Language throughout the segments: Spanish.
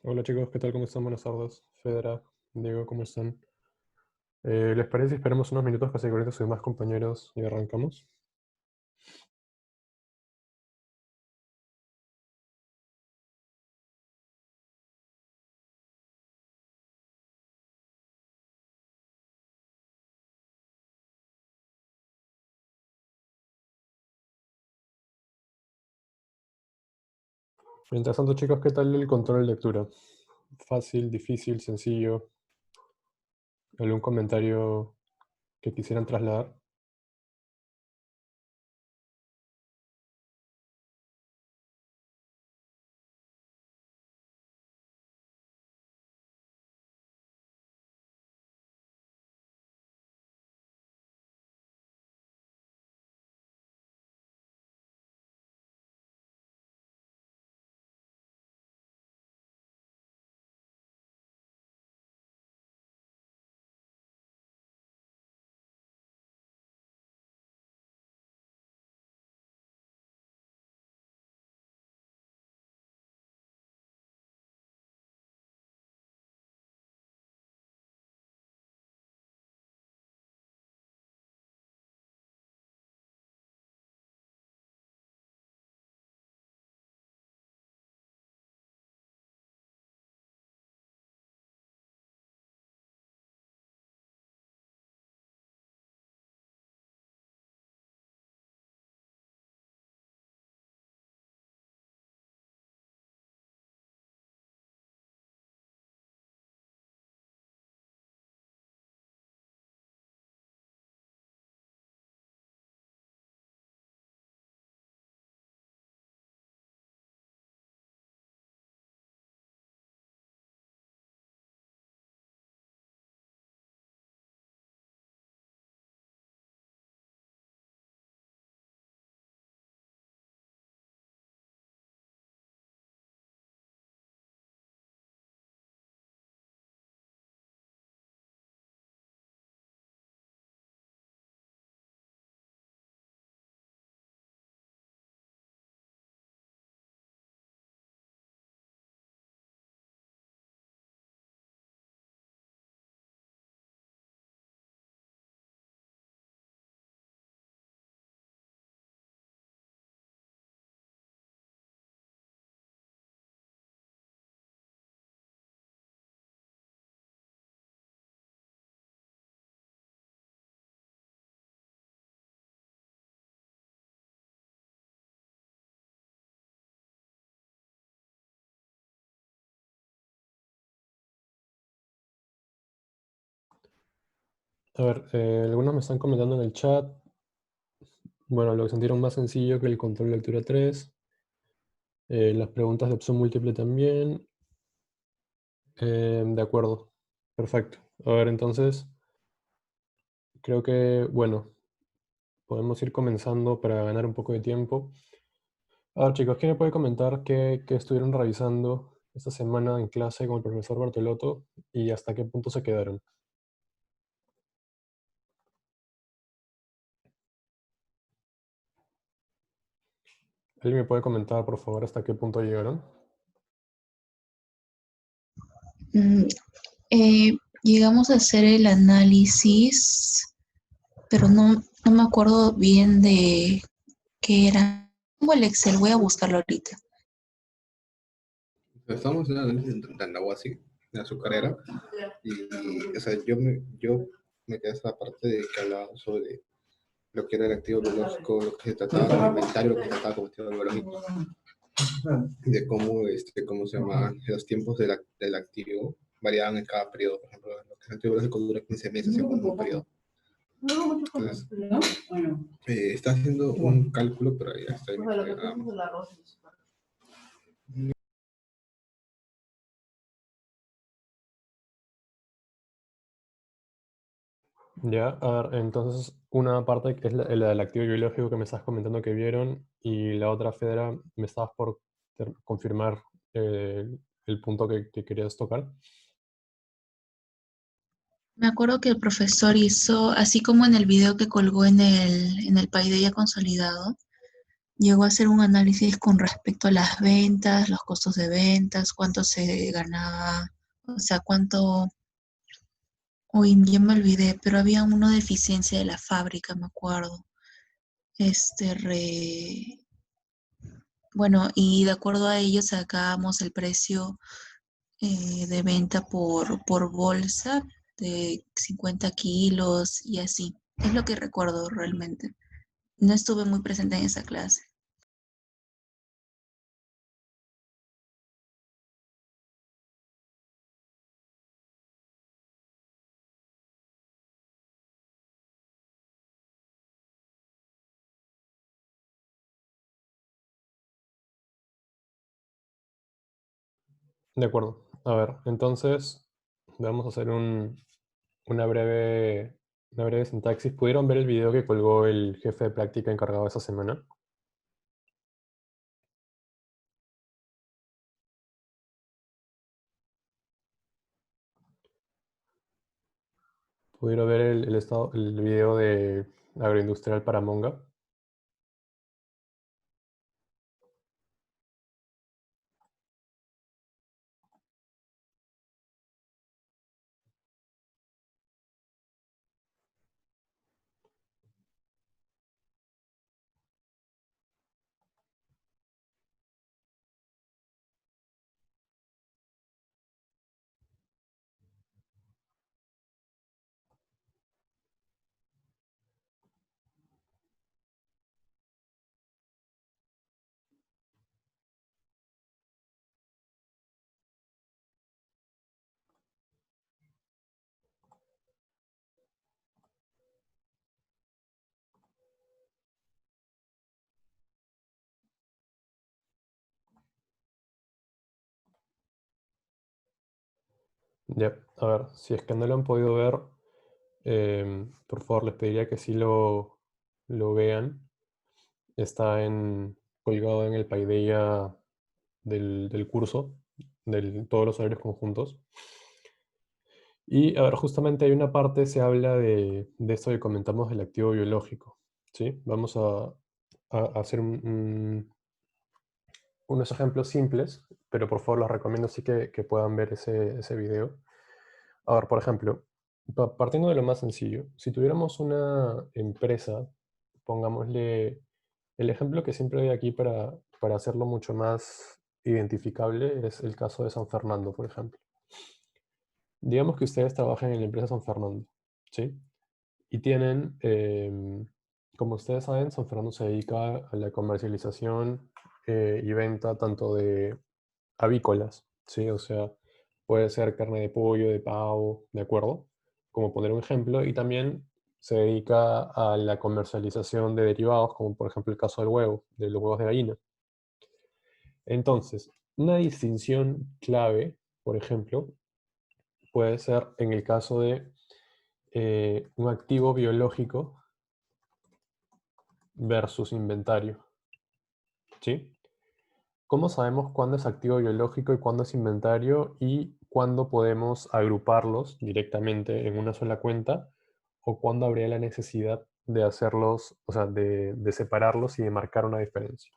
Hola chicos, ¿qué tal? ¿Cómo están? Buenas tardes. Federa, Diego, ¿cómo están? ¿Les parece si esperamos unos minutos que se conecten sus demás compañeros y arrancamos? Mientras tanto, chicos, ¿qué tal el control de lectura? ¿Fácil, difícil, sencillo? ¿Algún comentario que quisieran trasladar? A ver, algunos me están comentando en el chat. Bueno, lo que sintieron más sencillo que el control de lectura 3. Las preguntas de opción múltiple también. De acuerdo. Perfecto. A ver, entonces, creo que, bueno, podemos ir comenzando para ganar un poco de tiempo. A ver, chicos, ¿quién me puede comentar qué estuvieron revisando esta semana en clase con el profesor Bartolotto y hasta qué punto se quedaron? ¿Alguien me puede comentar, por favor, hasta qué punto llegaron? Mm, Llegamos a hacer el análisis, pero no me acuerdo bien de qué era. Tengo el Excel, voy a buscarlo ahorita. Estamos en análisis de Nahuasi, de su carrera, o sea, yo me quedé esa parte de que hablaba sobre lo que era el activo biológico, lo que se trataba como inventario, lo que se trataba como activo biológico, de cómo, cómo se llama, los tiempos del activo variaban en cada periodo. Por ejemplo, lo que es el activo biológico dura 15 meses en un periodo. Entonces, está haciendo un cálculo, pero ya está bien. Ya, a ver, entonces una parte que es la del activo biológico que me estás comentando que vieron y la otra, Federa, me estabas por confirmar el punto que querías tocar. Me acuerdo que el profesor hizo, así como en el video que colgó en el Paideia consolidado, llegó a hacer un análisis con respecto a las ventas, los costos de ventas, cuánto se ganaba, o sea, cuánto, uy, ya me olvidé, pero había uno de eficiencia de la fábrica, me acuerdo. Este, bueno, y de acuerdo a ello sacábamos el precio de venta por bolsa de 50 kilos y así. Es lo que recuerdo realmente. No estuve muy presente en esa clase. De acuerdo. A ver, entonces vamos a hacer una breve sintaxis. ¿Pudieron ver el video que colgó el jefe de práctica encargado esa semana? ¿Pudieron ver el video de agroindustrial para Monga? Ya, a ver, si es que no lo han podido ver, por favor les pediría que sí lo vean. Está colgado en el paideia del curso, de todos los horarios conjuntos. Y a ver, justamente hay una parte, se habla de esto que comentamos del activo biológico. ¿Sí? Vamos a hacer unos ejemplos simples, pero por favor les recomiendo sí que puedan ver ese video. A ver, por ejemplo, partiendo de lo más sencillo, si tuviéramos una empresa, pongámosle el ejemplo que siempre doy aquí para hacerlo mucho más identificable, es el caso de San Fernando, por ejemplo. Digamos que ustedes trabajan en la empresa San Fernando, ¿sí? Y tienen, como ustedes saben, San Fernando se dedica a la comercialización y venta tanto de avícolas, ¿sí? O sea, puede ser carne de pollo, de pavo, ¿de acuerdo? Como poner un ejemplo. Y también se dedica a la comercialización de derivados, como por ejemplo el caso del huevo, de los huevos de gallina. Entonces, una distinción clave, por ejemplo, puede ser en el caso de un activo biológico versus inventario, ¿sí? ¿Cómo sabemos cuándo es activo biológico y cuándo es inventario y cuándo podemos agruparlos directamente en una sola cuenta o cuándo habría la necesidad de hacerlos, o sea, de separarlos y de marcar una diferencia?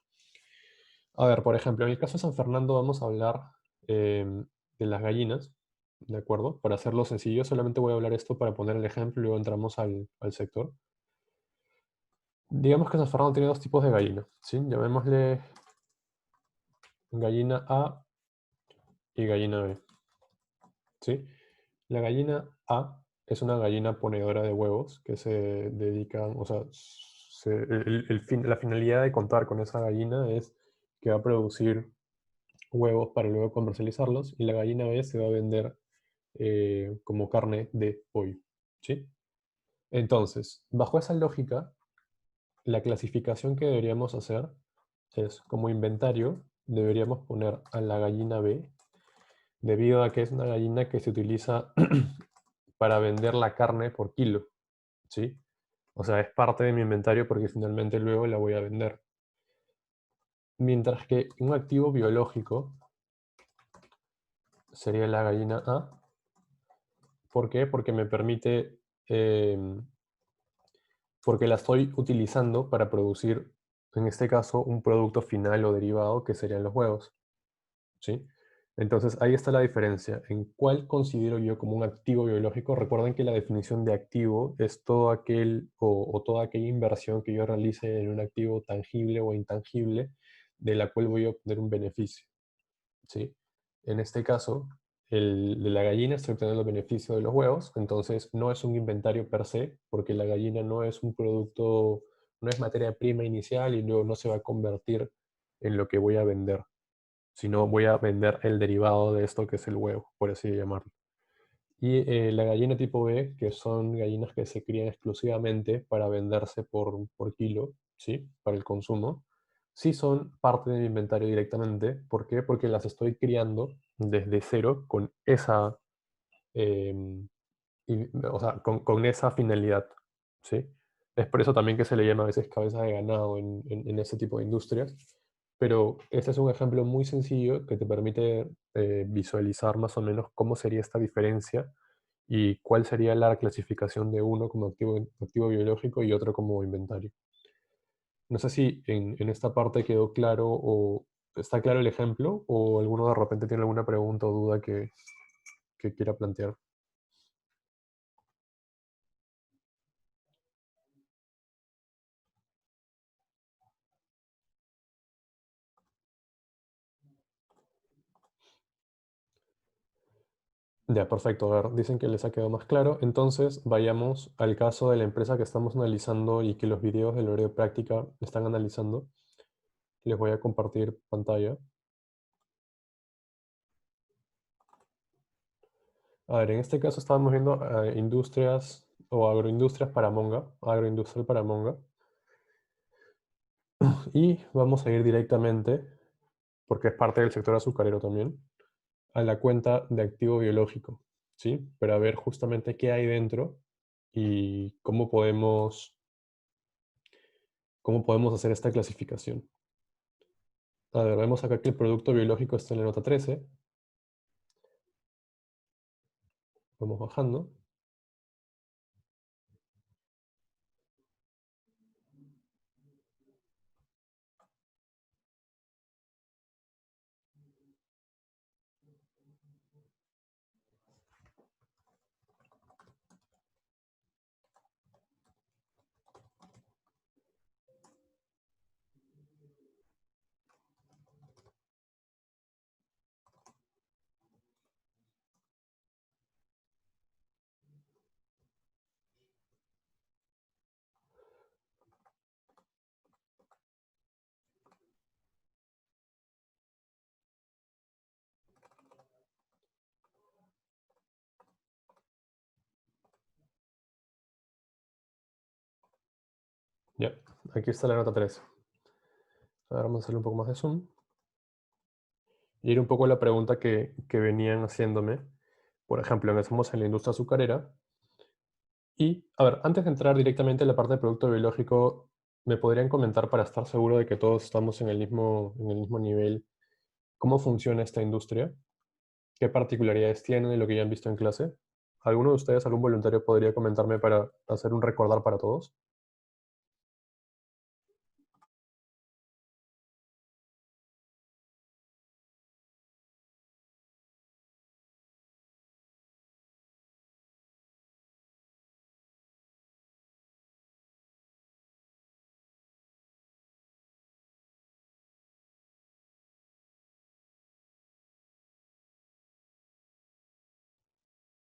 A ver, por ejemplo, en el caso de San Fernando vamos a hablar de las gallinas, ¿de acuerdo? Para hacerlo sencillo, solamente voy a hablar esto para poner el ejemplo y luego entramos al sector. Digamos que San Fernando tiene dos tipos de gallina, ¿sí? Llamémosle gallina A y gallina B, ¿sí? La gallina A es una gallina ponedora de huevos que se dedican, o sea, la finalidad de contar con esa gallina es que va a producir huevos para luego comercializarlos y la gallina B se va a vender como carne de pollo, ¿sí? Entonces, bajo esa lógica, la clasificación que deberíamos hacer es, como inventario, deberíamos poner a la gallina B, debido a que es una gallina que se utiliza para vender la carne por kilo, ¿sí? O sea, es parte de mi inventario porque finalmente luego la voy a vender. Mientras que un activo biológico sería la gallina A. ¿Por qué? Porque me permite, porque la estoy utilizando para producir en este caso, un producto final o derivado que serían los huevos, ¿sí? Entonces, ahí está la diferencia. ¿En cuál considero yo como un activo biológico? Recuerden que la definición de activo es todo aquel o toda aquella inversión que yo realice en un activo tangible o intangible de la cual voy a obtener un beneficio, ¿sí? En este caso, el de la gallina estoy obteniendo el beneficio de los huevos, entonces no es un inventario per se, porque la gallina no es un producto, no es materia prima inicial y luego no se va a convertir en lo que voy a vender, sino voy a vender el derivado de esto que es el huevo, por así llamarlo. Y la gallina tipo B, que son gallinas que se crían exclusivamente para venderse por kilo, ¿sí? Para el consumo, sí son parte de mi inventario directamente. ¿Por qué? Porque las estoy criando desde cero con esa, em, o sea, con esa finalidad, ¿sí? Es por eso también que se le llama a veces cabeza de ganado en ese tipo de industrias. Pero este es un ejemplo muy sencillo que te permite visualizar más o menos cómo sería esta diferencia y cuál sería la clasificación de uno como activo biológico y otro como inventario. No sé si en esta parte quedó claro o está claro el ejemplo o alguno de repente tiene alguna pregunta o duda que quiera plantear. Ya, perfecto. A ver, dicen que les ha quedado más claro. Entonces, vayamos al caso de la empresa que estamos analizando y que los videos del horario de práctica están analizando. Les voy a compartir pantalla. A ver, en este caso estábamos viendo industrias o agroindustrias para Monga, agroindustrial para Monga. Y vamos a ir directamente, porque es parte del sector azucarero también, a la cuenta de activo biológico, ¿sí? Para ver justamente qué hay dentro y cómo podemos hacer esta clasificación. A ver, vemos acá que el producto biológico está en la nota 13. Vamos bajando. Ya, aquí está la nota 13. Ahora vamos a hacerle un poco más de zoom. Y ir un poco a la pregunta que venían haciéndome. Por ejemplo, empezamos en la industria azucarera. Y, a ver, antes de entrar directamente en la parte de producto biológico, ¿me podrían comentar para estar seguro de que todos estamos en el mismo nivel, cómo funciona esta industria? ¿Qué particularidades tiene de lo que ya han visto en clase? ¿Alguno de ustedes, algún voluntario, podría comentarme para hacer un recordar para todos?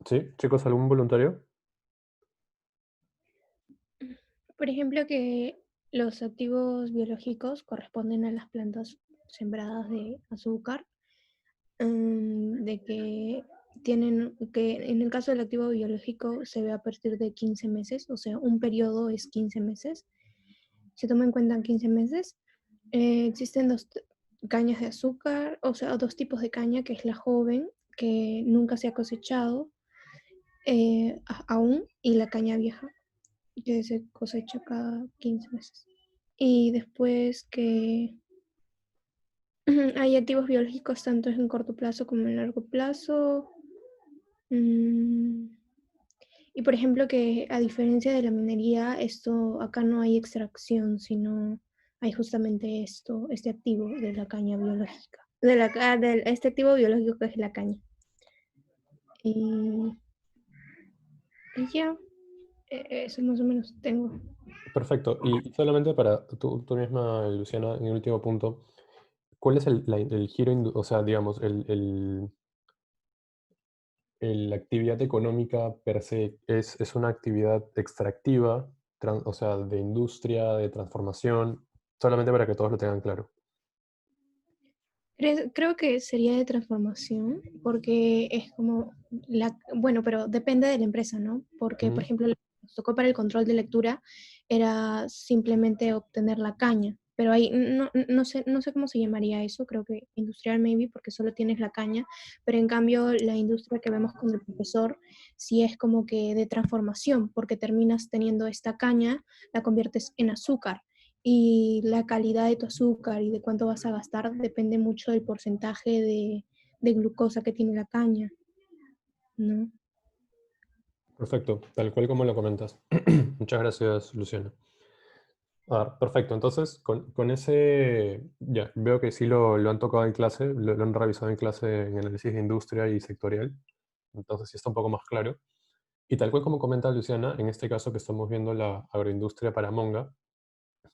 ¿Sí? Chicos, ¿algún voluntario? Por ejemplo, que los activos biológicos corresponden a las plantas sembradas de azúcar, de que en el caso del activo biológico se ve a partir de 15 meses, o sea, un periodo es 15 meses, se toma en cuenta 15 meses. Existen cañas de azúcar, o sea, dos tipos de caña, que es la joven, que nunca se ha cosechado aún, y la caña vieja, que se cosecha cada 15 meses. Y después que hay activos biológicos tanto en corto plazo como en largo plazo. Y por ejemplo que a diferencia de la minería, esto acá no hay extracción, sino hay justamente este activo de la caña biológica, este activo biológico que es la caña. Y, y ya, eso más o menos tengo. Perfecto. Y solamente para tú misma, Luciana, en el último punto, ¿cuál es el giro, o sea, digamos, la actividad económica per se es una actividad extractiva, o sea, de industria, de transformación, solamente para que todos lo tengan claro? Creo que sería de transformación, porque es como, bueno, pero depende de la empresa, ¿no? Porque, por Ujú. ejemplo, lo que nos tocó para el control de lectura era simplemente obtener la caña, pero ahí no sé cómo se llamaría eso, creo que industrial maybe, porque solo tienes la caña, pero en cambio la industria que vemos con el profesor sí es como que de transformación, porque terminas teniendo esta caña, la conviertes en azúcar y la calidad de tu azúcar y de cuánto vas a gastar depende mucho del porcentaje de glucosa que tiene la caña, ¿no? Perfecto, tal cual como lo comentas. Muchas gracias, Luciana. Perfecto. Entonces, con ese, ya, veo que sí lo han tocado en clase, lo han revisado en clase en análisis de industria y sectorial. Entonces, sí está un poco más claro. Y tal cual como comenta Luciana, en este caso que estamos viendo la agroindustria para Monga,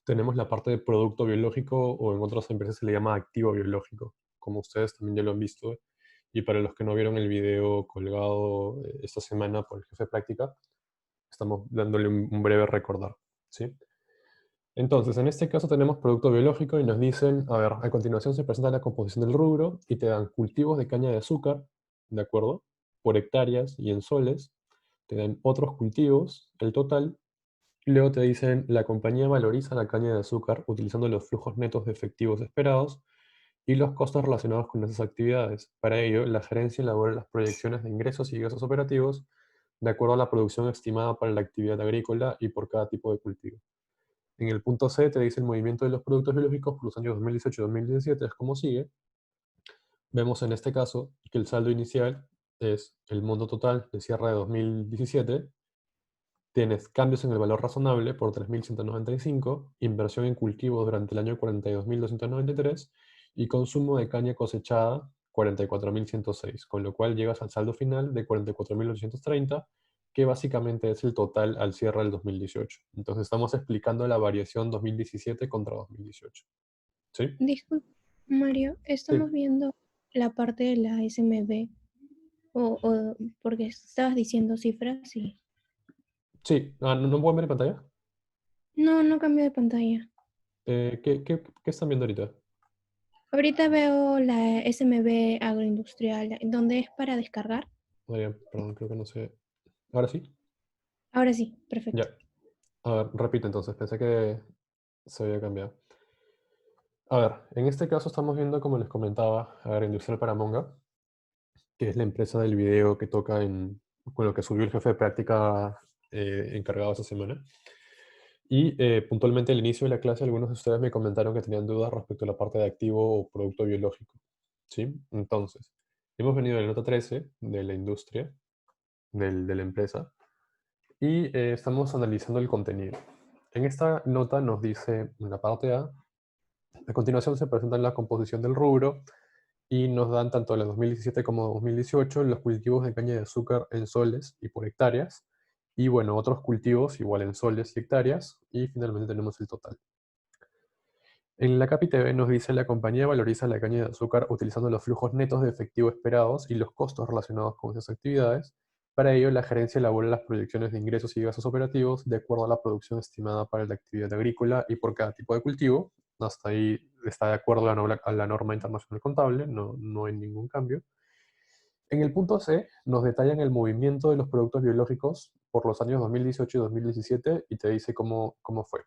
tenemos la parte de producto biológico o en otras empresas se le llama activo biológico, como ustedes también ya lo han visto. Y para los que no vieron el video colgado esta semana por el jefe de práctica, estamos dándole un breve recordar, ¿sí? Entonces, en este caso tenemos producto biológico y nos dicen, a ver, a continuación se presenta la composición del rubro y te dan cultivos de caña de azúcar, ¿de acuerdo? Por hectáreas y en soles. Te dan otros cultivos, el total. Y luego te dicen, la compañía valoriza la caña de azúcar utilizando los flujos netos de efectivos esperados y los costos relacionados con esas actividades. Para ello, la gerencia elabora las proyecciones de ingresos y gastos operativos de acuerdo a la producción estimada para la actividad agrícola y por cada tipo de cultivo. En el punto C te dice el movimiento de los productos biológicos por los años 2018 y 2017, es como sigue. Vemos en este caso que el saldo inicial es el monto total de cierre de 2017, tienes cambios en el valor razonable por 3.195, inversión en cultivos durante el año 42.293 y consumo de caña cosechada 44.106, con lo cual llegas al saldo final de 44.830, que básicamente es el total al cierre del 2018. Entonces estamos explicando la variación 2017 contra 2018. ¿Sí? Disculpa, Mario, estamos Sí. viendo la parte de la SMB, porque estabas diciendo cifras y... Sí. ¿No pueden ver en pantalla? No cambio de pantalla. ¿Qué están viendo ahorita? Ahorita veo la SMB agroindustrial, donde es para descargar. Perdón, creo que no sé. ¿Ahora sí? Ahora sí, perfecto. Ya. A ver, repito entonces, pensé que se había cambiado. A ver, en este caso estamos viendo, como les comentaba, Agroindustrial para Monga, que es la empresa del video que toca con lo que subió el jefe de práctica encargado esta semana. Y puntualmente al inicio de la clase, algunos de ustedes me comentaron que tenían dudas respecto a la parte de activo o producto biológico. ¿Sí? Entonces, hemos venido a la nota 13 de la industria, de la empresa, y estamos analizando el contenido. En esta nota nos dice en la parte A, a continuación se presenta la composición del rubro y nos dan tanto en el 2017 como 2018 los cultivos de caña de azúcar en soles y por hectáreas, y bueno, otros cultivos igual en soles y hectáreas, y finalmente tenemos el total. En la Capi TV nos dice la compañía valoriza la caña de azúcar utilizando los flujos netos de efectivo esperados y los costos relacionados con esas actividades. Para ello, la gerencia elabora las proyecciones de ingresos y gastos operativos de acuerdo a la producción estimada para la actividad agrícola y por cada tipo de cultivo. Hasta ahí está de acuerdo a la norma internacional contable, no hay ningún cambio. En el punto C nos detallan el movimiento de los productos biológicos por los años 2018 y 2017 y te dice cómo fue.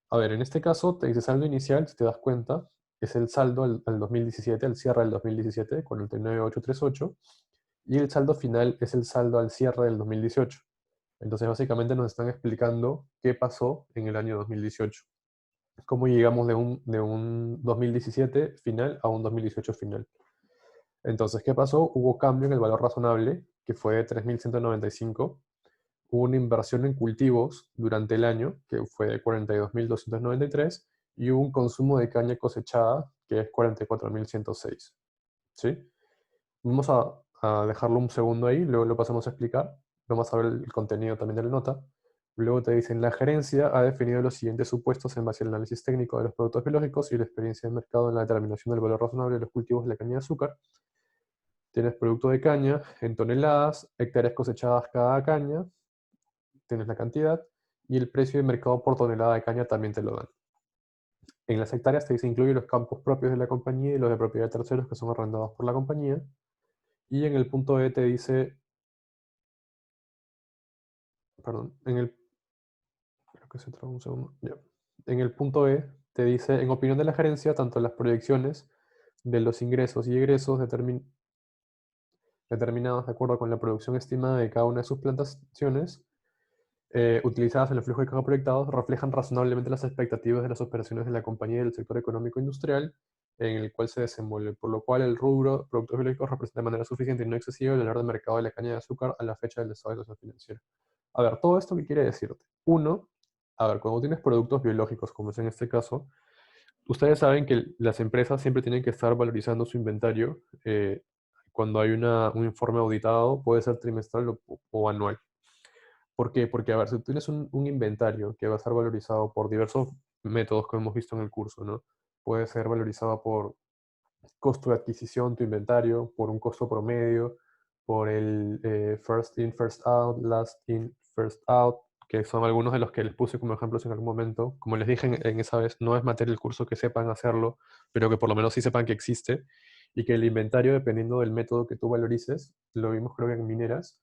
A ver, en este caso te dice saldo inicial, si te das cuenta, es el saldo al 2017, al cierre del 2017, 49.838, y el saldo final es el saldo al cierre del 2018. Entonces, básicamente nos están explicando qué pasó en el año 2018. Cómo llegamos de un 2017 final a un 2018 final. Entonces, ¿qué pasó? Hubo cambio en el valor razonable, que fue de 3.195. Hubo una inversión en cultivos durante el año, que fue de 42.293, y un consumo de caña cosechada que es 44.106. ¿Sí? Vamos a dejarlo un segundo ahí, luego lo pasamos a explicar. Vamos a ver el contenido también de la nota. Luego te dicen, la gerencia ha definido los siguientes supuestos en base al análisis técnico de los productos biológicos y la experiencia de mercado en la determinación del valor razonable de los cultivos de la caña de azúcar. Tienes producto de caña en toneladas, hectáreas cosechadas cada caña, tienes la cantidad, y el precio de mercado por tonelada de caña también te lo dan. En las hectáreas te dice incluye los campos propios de la compañía y los de propiedad de terceros que son arrendados por la compañía. Y en el punto E te dice, perdón, creo que se trabó un segundo, ya. En el punto E te dice, en opinión de la gerencia, tanto las proyecciones de los ingresos y egresos determinados de acuerdo con la producción estimada de cada una de sus plantaciones, utilizadas en el flujo de caja proyectados, reflejan razonablemente las expectativas de las operaciones de la compañía y del sector económico industrial en el cual se desenvuelve, por lo cual el rubro productos biológicos representa de manera suficiente y no excesiva el valor de mercado de la caña de azúcar a la fecha del estado de situación financiera. A ver, ¿todo esto qué quiere decirte? Uno, a ver, cuando tienes productos biológicos, como es en este caso, ustedes saben que las empresas siempre tienen que estar valorizando su inventario. Cuando hay un informe auditado, puede ser trimestral o anual. ¿Por qué? Porque, a ver, si tú tienes un inventario que va a estar valorizado por diversos métodos que hemos visto en el curso, ¿no? Puede ser valorizado por costo de adquisición, tu inventario, por un costo promedio, por el first in, first out, last in, first out, que son algunos de los que les puse como ejemplos en algún momento. Como les dije en esa vez, no es materia del curso que sepan hacerlo, pero que por lo menos sí sepan que existe, y que el inventario, dependiendo del método que tú valorices, lo vimos creo que en mineras,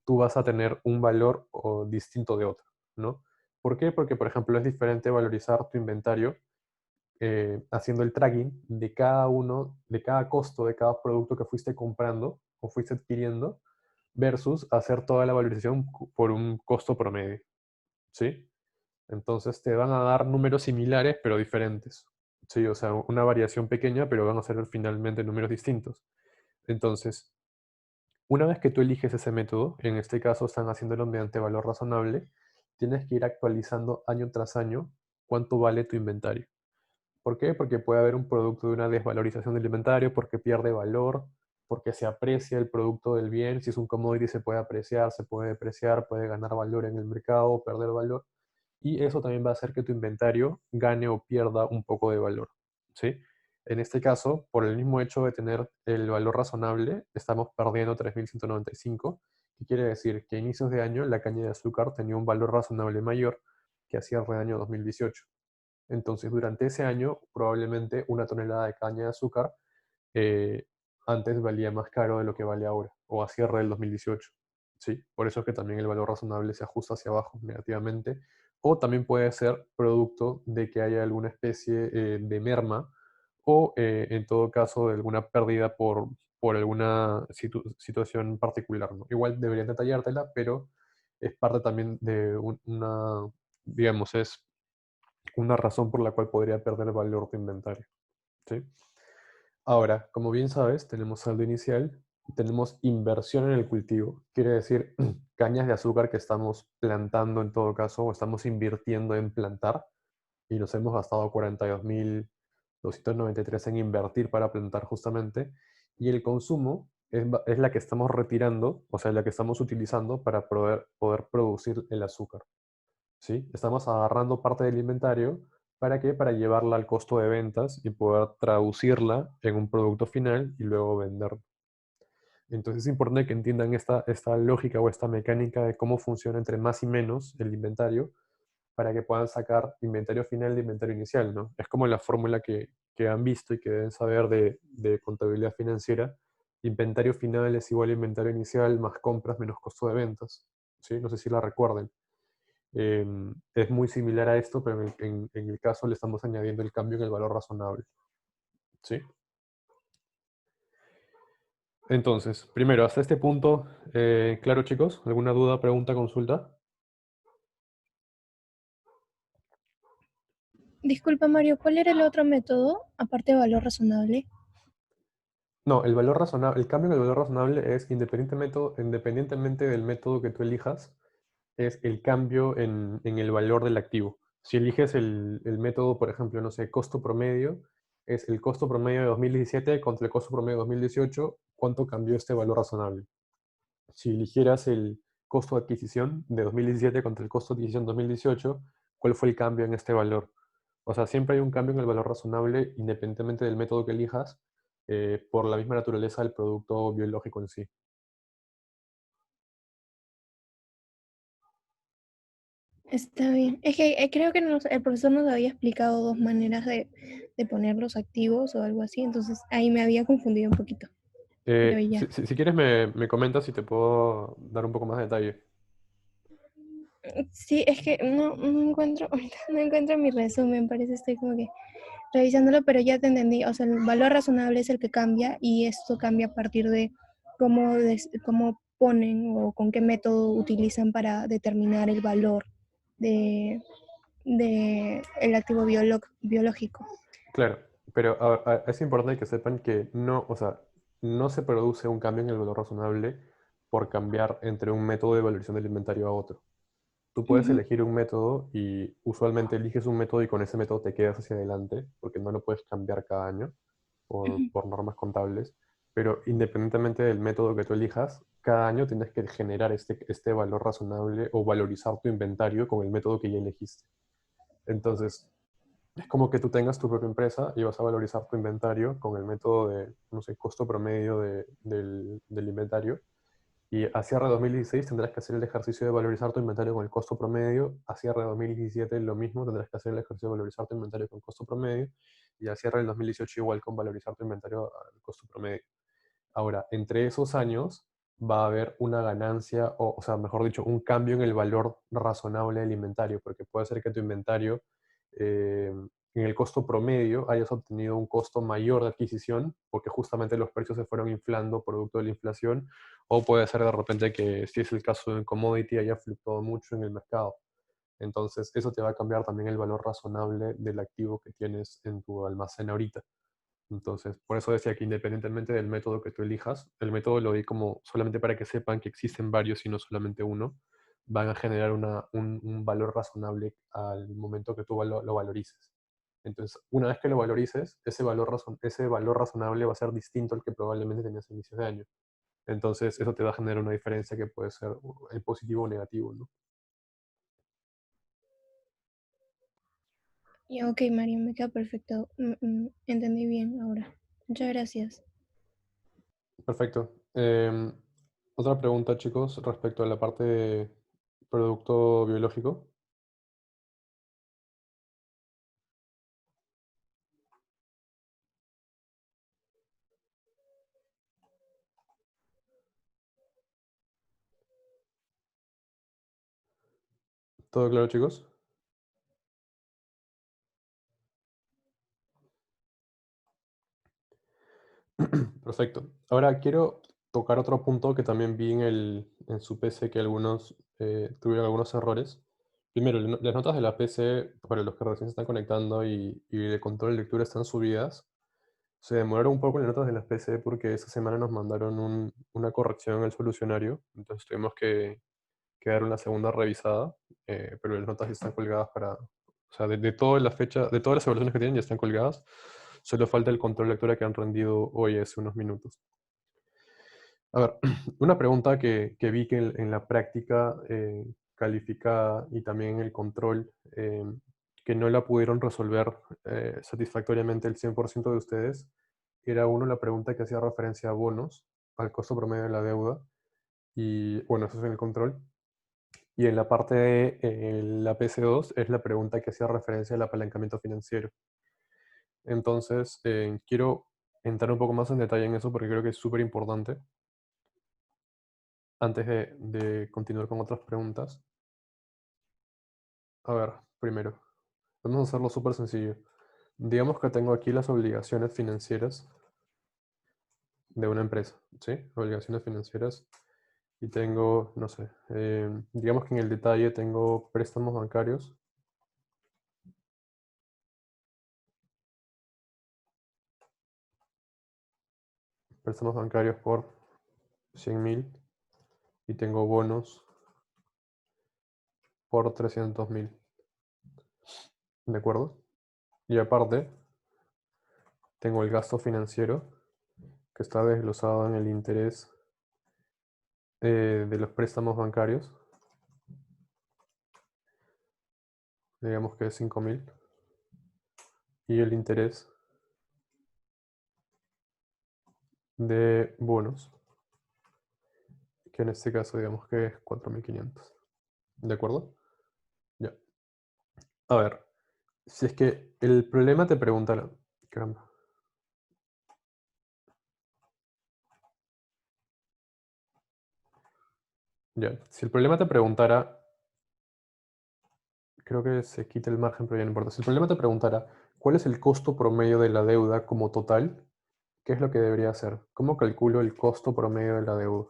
tú vas a tener un valor distinto de otro, ¿no? ¿Por qué? Porque, por ejemplo, es diferente valorizar tu inventario haciendo el tracking de cada uno, de cada costo de cada producto que fuiste comprando o fuiste adquiriendo, versus hacer toda la valorización por un costo promedio, ¿sí? Entonces te van a dar números similares pero diferentes, ¿sí? O sea, una variación pequeña, pero van a ser finalmente números distintos. Entonces, una vez que tú eliges ese método, en este caso están haciéndolo mediante valor razonable, tienes que ir actualizando año tras año cuánto vale tu inventario. ¿Por qué? Porque puede haber un producto de una desvalorización del inventario, porque pierde valor, porque se aprecia el producto del bien. Si es un commodity se puede apreciar, se puede depreciar, puede ganar valor en el mercado o perder valor. Y eso también va a hacer que tu inventario gane o pierda un poco de valor, ¿sí? En este caso, por el mismo hecho de tener el valor razonable, estamos perdiendo 3.195, que quiere decir que a inicios de año la caña de azúcar tenía un valor razonable mayor que a cierre de año 2018. Entonces, durante ese año, probablemente una tonelada de caña de azúcar eh, antes valía más caro de lo que vale ahora, o a cierre del 2018. ¿Sí? Por eso es que también el valor razonable se ajusta hacia abajo negativamente. O también puede ser producto de que haya alguna especie de merma o, en todo caso, de alguna pérdida por alguna situación particular, ¿no? Igual deberían detallártela, pero es parte también de digamos, es una razón por la cual podría perder valor tu inventario, ¿sí? Ahora, como bien sabes, tenemos saldo inicial, tenemos inversión en el cultivo, quiere decir cañas de azúcar que estamos plantando en todo caso, o estamos invirtiendo en plantar, y nos hemos gastado 42.293 en invertir para plantar justamente, y el consumo es la que estamos retirando, o sea, la que estamos utilizando para poder producir el azúcar. ¿Sí? Estamos agarrando parte del inventario. ¿Para qué? Para llevarla al costo de ventas y poder traducirla en un producto final y luego venderlo. Entonces es importante que entiendan esta lógica o esta mecánica de cómo funciona entre más y menos el inventario para que puedan sacar inventario final de inventario inicial, ¿no? Es como la fórmula que han visto y que deben saber de contabilidad financiera. Inventario final es igual a inventario inicial más compras menos costo de ventas, ¿sí? No sé si la recuerden. Es muy similar a esto, pero en el caso le estamos añadiendo el cambio en el valor razonable, ¿sí? Entonces, primero, hasta este punto, claro chicos, ¿alguna duda, pregunta, consulta? Disculpa, Mario, ¿cuál era el otro método, aparte de valor razonable? No, el valor razonable, el cambio en el valor razonable es independientemente del método que tú elijas, es el cambio en el valor del activo. Si eliges el método, por ejemplo, no sé, costo promedio, es el costo promedio de 2017 contra el costo promedio de 2018, ¿cuánto cambió este valor razonable? Si eligieras el costo de adquisición de 2017 contra el costo de adquisición de 2018, ¿cuál fue el cambio en este valor? O sea, siempre hay un cambio en el valor razonable independientemente del método que elijas, por la misma naturaleza del producto biológico en sí. Está bien. Es que creo que el profesor nos había explicado dos maneras de poner los activos o algo así, entonces ahí me había confundido un poquito. Pero ya. Si quieres me comentas si te puedo dar un poco más de detalle. Sí, es que no encuentro, ahorita no encuentro mi resumen, parece estoy como que revisándolo, pero ya te entendí. O sea, el valor razonable es el que cambia y esto cambia a partir de cómo ponen o con qué método utilizan para determinar el valor de, de el activo biológico. Claro, pero es importante que sepan que no, o sea, no se produce un cambio en el valor razonable por cambiar entre un método de valorización del inventario a otro. Tú puedes Ujú, elegir un método y usualmente eliges un método y con ese método te quedas hacia adelante, porque no lo puedes cambiar cada año ujú. por normas contables, pero independientemente del método que tú elijas, cada año tienes que generar este valor razonable o valorizar tu inventario con el método que ya elegiste. Entonces, es como que tú tengas tu propia empresa y vas a valorizar tu inventario con el método de, no sé, costo promedio del inventario. Y a cierre de 2016 tendrás que hacer el ejercicio de valorizar tu inventario con el costo promedio. A cierre de 2017 lo mismo, tendrás que hacer el ejercicio de valorizar tu inventario con costo promedio. Y a cierre del 2018 igual con valorizar tu inventario al costo promedio. Ahora, entre esos años va a haber una ganancia, o sea, mejor dicho, un cambio en el valor razonable del inventario, porque puede ser que tu inventario, en el costo promedio, hayas obtenido un costo mayor de adquisición, porque justamente los precios se fueron inflando producto de la inflación, o puede ser de repente que, si es el caso de un commodity, haya fluctuado mucho en el mercado. Entonces, eso te va a cambiar también el valor razonable del activo que tienes en tu almacén ahorita. Entonces, por eso decía que independientemente del método que tú elijas, el método lo di como solamente para que sepan que existen varios y no solamente uno, van a generar un valor razonable al momento que tú lo valorices. Entonces, una vez que lo valorices, ese valor razonable va a ser distinto al que probablemente tenías a inicios de año. Entonces, eso te va a generar una diferencia que puede ser positivo o negativo, ¿no? Ya, ok, Mario, me queda perfecto. Entendí bien ahora. Muchas gracias. Perfecto. Otra pregunta, chicos, respecto a la parte de producto biológico. ¿Todo claro, chicos? Perfecto. Ahora quiero tocar otro punto que también vi en su PC que algunos tuvieron algunos errores. Primero, las notas de la PC, para los que recién se están conectando y el control de lectura están subidas. Se demoraron un poco las notas de la PC porque esta semana nos mandaron una corrección en el solucionario. Entonces tuvimos que dar una segunda revisada, pero las notas ya están colgadas o sea, de toda la fecha, de todas las evaluaciones que tienen ya están colgadas. Solo falta el control de lectura que han rendido hoy hace unos minutos. A ver, una pregunta que vi que en la práctica calificada y también en el control, que no la pudieron resolver satisfactoriamente el 100% de ustedes, era uno la pregunta que hacía referencia a bonos, al costo promedio de la deuda, y bueno, eso es en el control. Y en la parte de la PC2 es la pregunta que hacía referencia al apalancamiento financiero. Entonces, quiero entrar un poco más en detalle en eso porque creo que es súper importante. Antes de continuar con otras preguntas. A ver, primero, vamos a hacerlo súper sencillo. Digamos que tengo aquí las obligaciones financieras de una empresa, ¿sí? Obligaciones financieras. Y tengo, no sé, digamos que en el detalle tengo préstamos bancarios. Préstamos bancarios por 100.000 y tengo bonos por 300.000. ¿De acuerdo? Y aparte, tengo el gasto financiero, que está desglosado en el interés de los préstamos bancarios. Digamos que es 5.000. Y el interés de bonos, que en este caso digamos que es 4.500. ¿De acuerdo? Ya. A ver, si es que el problema te preguntará... Caramba. Ya, si el problema te preguntara... Creo que se quita el margen, pero ya no importa. Si el problema te preguntara cuál es el costo promedio de la deuda como total, ¿qué es lo que debería hacer? ¿Cómo calculo el costo promedio de la deuda?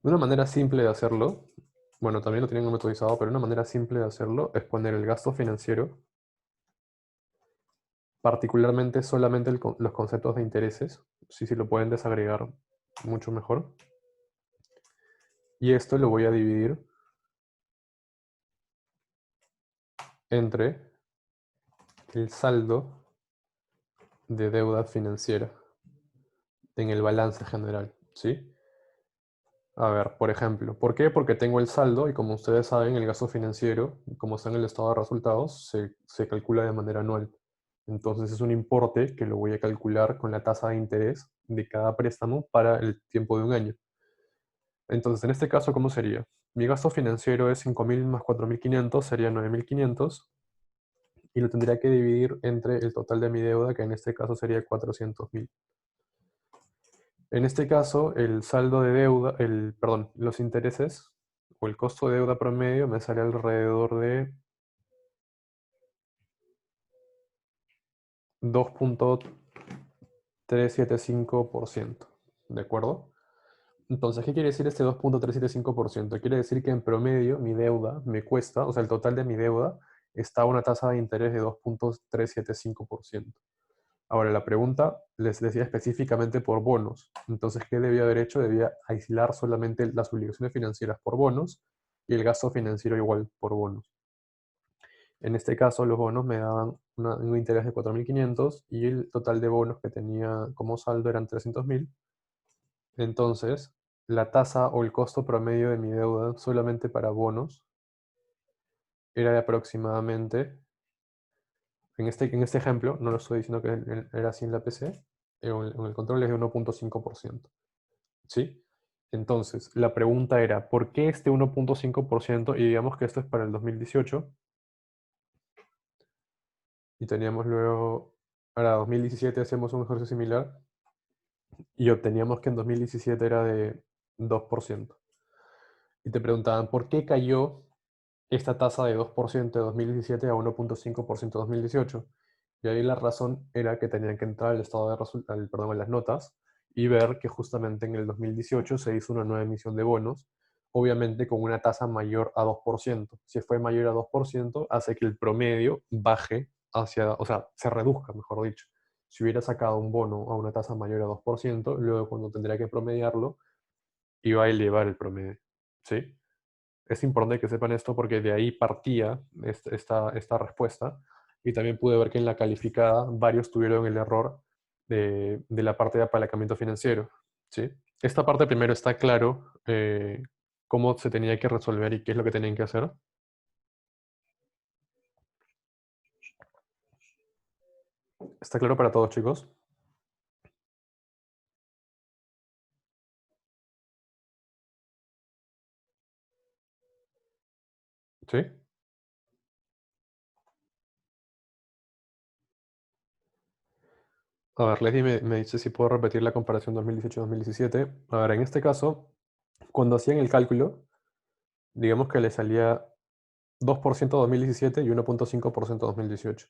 De una manera simple de hacerlo, bueno, también lo tienen metodizado, pero una manera simple de hacerlo es poner el gasto financiero, particularmente solamente los conceptos de intereses, si lo pueden desagregar, mucho mejor. Y esto lo voy a dividir entre el saldo de deuda financiera en el balance general, ¿sí? A ver, por ejemplo, ¿por qué? Porque tengo el saldo y como ustedes saben, el gasto financiero, como está en el estado de resultados, se calcula de manera anual. Entonces es un importe que lo voy a calcular con la tasa de interés de cada préstamo para el tiempo de un año. Entonces, en este caso, ¿cómo sería? Mi gasto financiero es 5.000 más 4.500, sería 9.500. Y lo tendría que dividir entre el total de mi deuda, que en este caso sería 400.000. En este caso, el saldo de deuda, perdón, los intereses o el costo de deuda promedio me sale alrededor de 2.375%. ¿De acuerdo? Entonces, ¿qué quiere decir este 2.375%? Quiere decir que en promedio mi deuda me cuesta, o sea, el total de mi deuda está a una tasa de interés de 2.375%. Ahora, la pregunta les decía específicamente por bonos. Entonces, ¿qué debía haber hecho? Debía aislar solamente las obligaciones financieras por bonos y el gasto financiero igual por bonos. En este caso, los bonos me daban un interés de 4.500 y el total de bonos que tenía como saldo eran 300.000. Entonces, la tasa o el costo promedio de mi deuda solamente para bonos era de aproximadamente, en este ejemplo, no lo estoy diciendo que era así en la PC, en el control es de 1.5%. ¿Sí? Entonces, la pregunta era, ¿por qué este 1.5%? Y digamos que esto es para el 2018. Y teníamos luego, para 2017 hacíamos un ejercicio similar y obteníamos que en 2017 era de 2%. Y te preguntaban, ¿por qué cayó esta tasa de 2% de 2017 a 1.5% de 2018? Y ahí la razón era que tenían que entrar al estado de perdón, en las notas y ver que justamente en el 2018 se hizo una nueva emisión de bonos, obviamente con una tasa mayor a 2%. Si fue mayor a 2%, hace que el promedio baje hacia, o sea, se reduzca, mejor dicho. Si hubiera sacado un bono a una tasa mayor a 2%, luego cuando tendría que promediarlo, iba a elevar el promedio. ¿Sí? Es importante que sepan esto porque de ahí partía esta respuesta y también pude ver que en la calificada varios tuvieron el error de la parte de apalancamiento financiero. ¿Sí? Esta parte primero está claro cómo se tenía que resolver y qué es lo que tenían que hacer. ¿Está claro para todos, chicos? ¿Sí? A ver, Leslie me dice si puedo repetir la comparación 2018-2017. A ver, en este caso, cuando hacían el cálculo, digamos que le salía 2% 2017 y 1.5% 2018.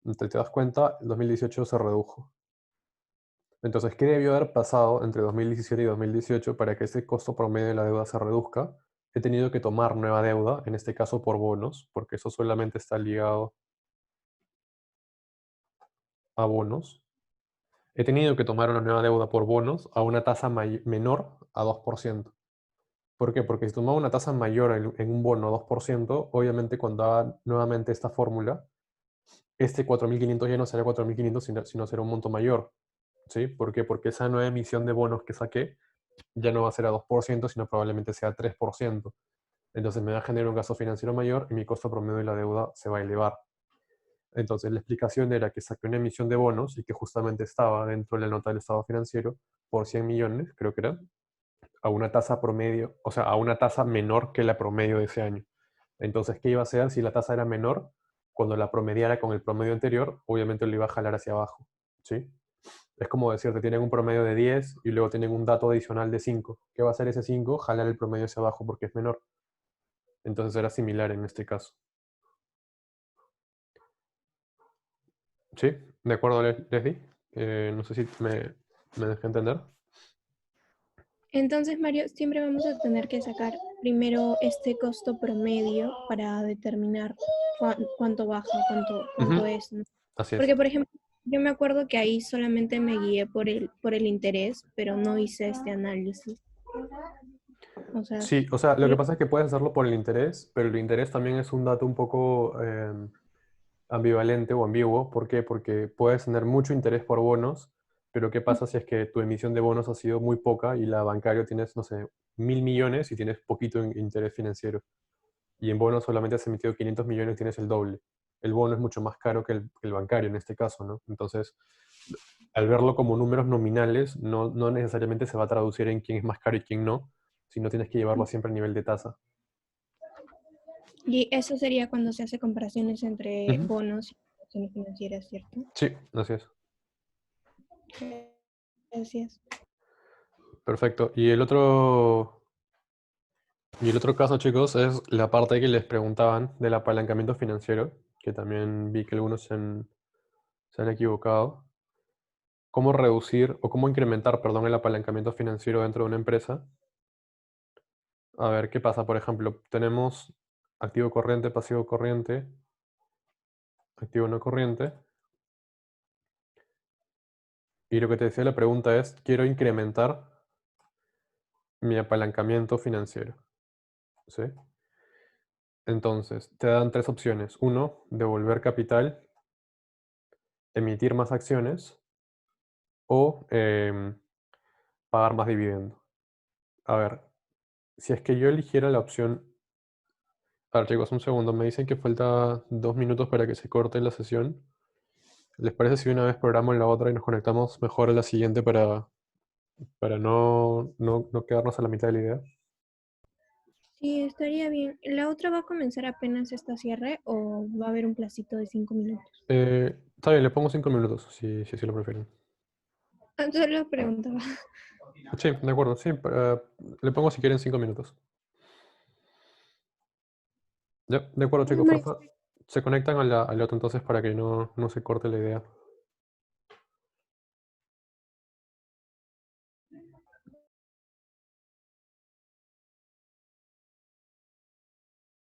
Entonces te das cuenta, el 2018 se redujo. Entonces, ¿qué debió haber pasado entre 2017 y 2018 para que ese costo promedio de la deuda se reduzca? He tenido que tomar nueva deuda, en este caso por bonos, porque eso solamente está ligado a bonos. He tenido que tomar una nueva deuda por bonos a una tasa menor a 2%. ¿Por qué? Porque si tomaba una tasa mayor en un bono 2%, obviamente cuando haga nuevamente esta fórmula, este 4.500 ya no será 4.500, sino será un monto mayor. ¿Sí? ¿Por qué? Porque esa nueva emisión de bonos que saqué ya no va a ser a 2%, sino probablemente sea 3%. Entonces me va a generar un gasto financiero mayor y mi costo promedio de la deuda se va a elevar. Entonces la explicación era que saqué una emisión de bonos y que justamente estaba dentro de la nota del estado financiero por 100 millones, creo que era, a una tasa promedio, o sea, a una tasa menor que la promedio de ese año. Entonces, ¿qué iba a hacer si la tasa era menor? Cuando la promediara con el promedio anterior, obviamente lo iba a jalar hacia abajo, ¿sí? Es como decirte, tienen un promedio de 10 y luego tienen un dato adicional de 5. ¿Qué va a hacer ese 5? Jalar el promedio hacia abajo porque es menor. Entonces era similar en este caso. ¿Sí? ¿De acuerdo, Leslie? No sé si me dejé entender. Entonces, Mario, siempre vamos a tener que sacar primero este costo promedio para determinar cuánto baja, cuánto Ujú, es, ¿no? así es. Porque, por ejemplo, yo me acuerdo que ahí solamente me guié por el interés, pero no hice este análisis. O sea, Sí, o sea, lo que solo... pasa es que puedes hacerlo por el interés, pero el interés también es un dato un poco ambivalente o ambiguo. ¿Por qué? Porque puedes tener mucho interés por bonos, pero ¿qué pasa si es que tu emisión de bonos ha sido muy poca y la bancaria tienes, no sé, 1.000 millones y tienes poquito interés financiero? Y en bonos solamente has emitido 500 millones y tienes el doble. El bono es mucho más caro que el bancario en este caso, ¿no? Entonces, al verlo como números nominales, no necesariamente se va a traducir en quién es más caro y quién no, sino tienes que llevarlo siempre a nivel de tasa. Y eso sería cuando se hace comparaciones entre Ujú. bonos y acciones financieras, ¿cierto? Sí, así es. Gracias. Perfecto. Y el otro caso, chicos, es la parte que les preguntaban del apalancamiento financiero, que también vi que algunos se han equivocado. ¿Cómo reducir o cómo incrementar, perdón, el apalancamiento financiero dentro de una empresa? A ver, ¿qué pasa? Por ejemplo, tenemos activo corriente, pasivo corriente, activo no corriente. Y lo que te decía la pregunta es, quiero incrementar mi apalancamiento financiero. ¿Sí? Entonces, te dan tres opciones. Uno, devolver capital, emitir más acciones o pagar más dividendo. A ver, si es que yo eligiera la opción... A ver, chicos, un segundo. Me dicen que falta 2 minutos para que se corte la sesión. ¿Les parece si una vez programo en la otra y nos conectamos mejor a la siguiente para no quedarnos a la mitad de la idea? Sí, estaría bien. ¿La otra va a comenzar apenas esta cierre o va a haber un placito de 5 minutos? Está bien, le pongo 5 minutos, si así lo prefieren. Entonces lo preguntaba. Sí, de acuerdo, sí. Le pongo si quieren 5 minutos. Ya, de acuerdo, chicos, por favor. Se conectan a la otra entonces para que no se corte la idea.